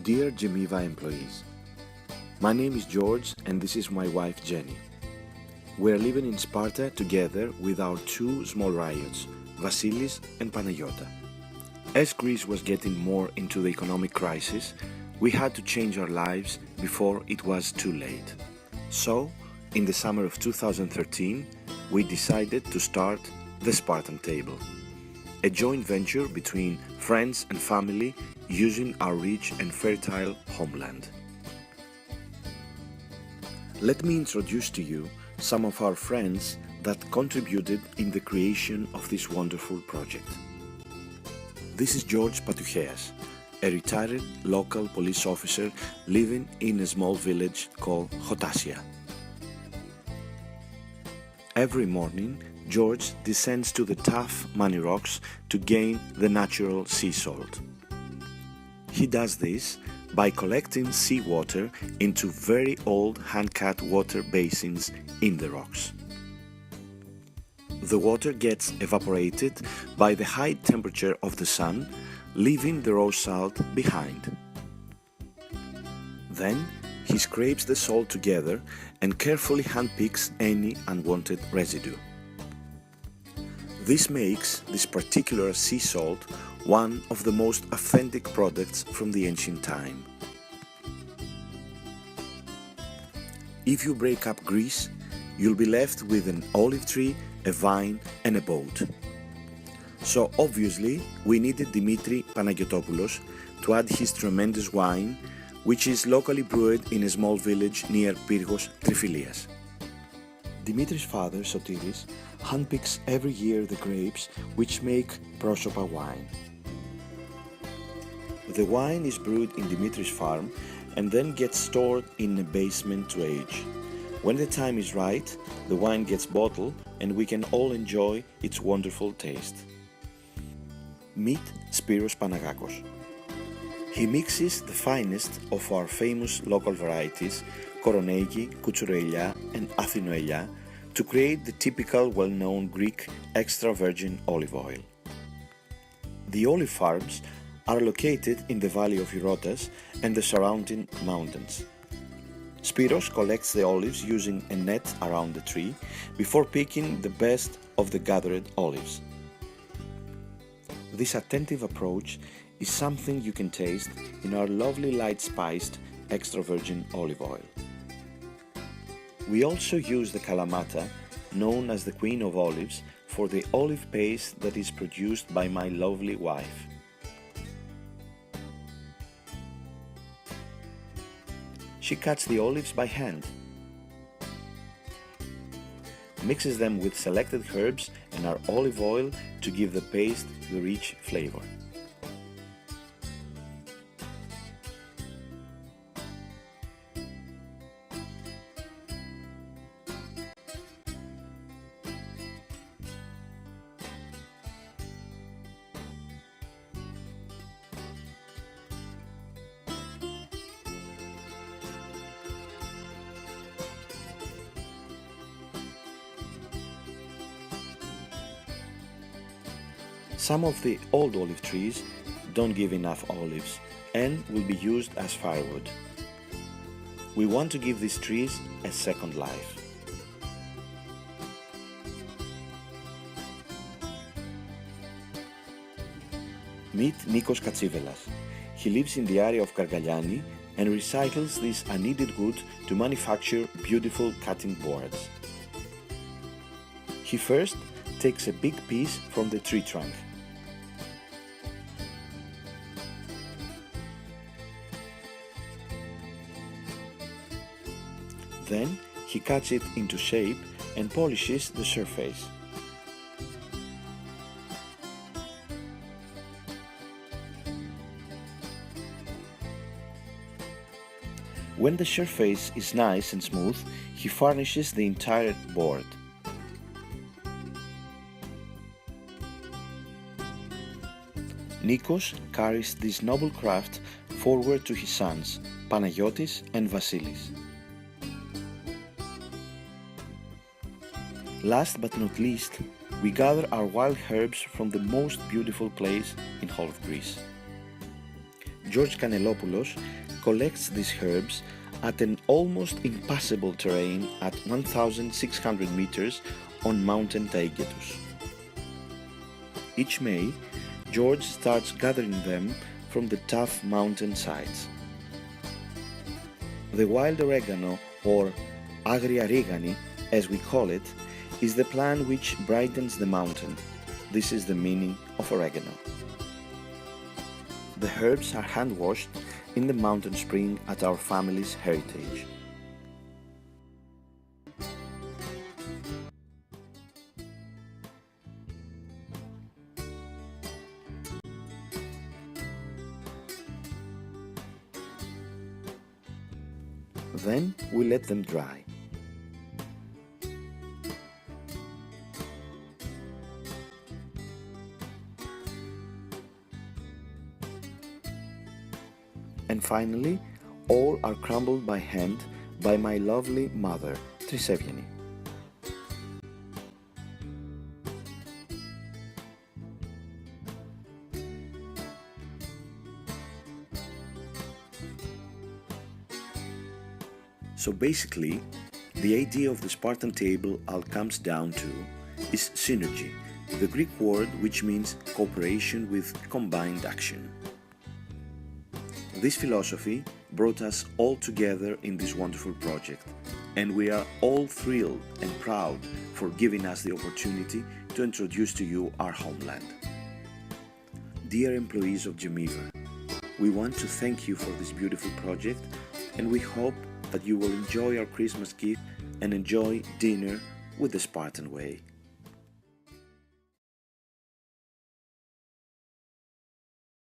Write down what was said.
Dear GEMIVA employees, my name is George and this is my wife Jenny. We're living in Sparta together with our two small riots, Vasilis and Panayota. As Greece was getting more into the economic crisis, we had to change our lives before it was too late. So, in the summer of 2013, we decided to start the Spartan Table, a joint venture between friends and family using our rich and fertile homeland. Let me introduce to you some of our friends that contributed in the creation of this wonderful project. This is George Patoucheas, a retired local police officer living in a small village called Hotasia. Every morning, George descends to the tough muddy rocks to gain the natural sea salt. He does this by collecting seawater into very old hand-cut water basins in the rocks. The water gets evaporated by the high temperature of the sun, leaving the raw salt behind. Then he scrapes the salt together and carefully handpicks any unwanted residue. This makes this particular sea salt one of the most authentic products from the ancient time. If you break up Greece, you'll be left with an olive tree, a vine and a boat. So obviously we needed Dimitris Panagiotopoulos to add his tremendous wine, which is locally brewed in a small village near Pyrgos, Trifilias. Dimitris' father, Sotiris, handpicks every year the grapes which make prosopa wine. The wine is brewed in Dimitris' farm and then gets stored in a basement to age. When the time is right, the wine gets bottled and we can all enjoy its wonderful taste. Meet Spiros Panagakos. He mixes the finest of our famous local varieties, Koroneiki, Koutsourelia and Athinoelia, to create the typical well-known Greek extra virgin olive oil. The olive farms are located in the valley of Eurotas and the surrounding mountains. Spiros collects the olives using a net around the tree before picking the best of the gathered olives. This attentive approach is something you can taste in our lovely light-spiced extra virgin olive oil. We also use the Kalamata, known as the Queen of Olives, for the olive paste that is produced by my lovely wife. She cuts the olives by hand, mixes them with selected herbs and our olive oil to give the paste the rich flavor. Some of the old olive trees don't give enough olives and will be used as firewood. We want to give these trees a second life. Meet Nikos Katsivelas. He lives in the area of Gargaliani and recycles this unneeded wood to manufacture beautiful cutting boards. He first takes a big piece from the tree trunk. Then he cuts it into shape and polishes the surface. When the surface is nice and smooth, he varnishes the entire board. Nikos carries this noble craft forward to his sons, Panayotis and Vasilis. Last but not least, we gather our wild herbs from the most beautiful place in all of Greece. George Kanelopoulos collects these herbs at an almost impassable terrain at 1,600 meters on Mountain Taygetus. Each May, George starts gathering them from the tough mountain sides. The wild oregano, or agria rigani as we call it, is the plant which brightens the mountain. This is the meaning of oregano. The herbs are hand-washed in the mountain spring at our family's heritage. Then we let them dry. And finally, all are crumbled by hand by my lovely mother, Triseviani. So basically, the idea of the Spartan table all comes down to is synergy, the Greek word which means cooperation with combined action. This philosophy brought us all together in this wonderful project, and we are all thrilled and proud for giving us the opportunity to introduce to you our homeland. Dear employees of GEMIVA, we want to thank you for this beautiful project, and we hope that you will enjoy our Christmas gift and enjoy dinner with the Spartan way.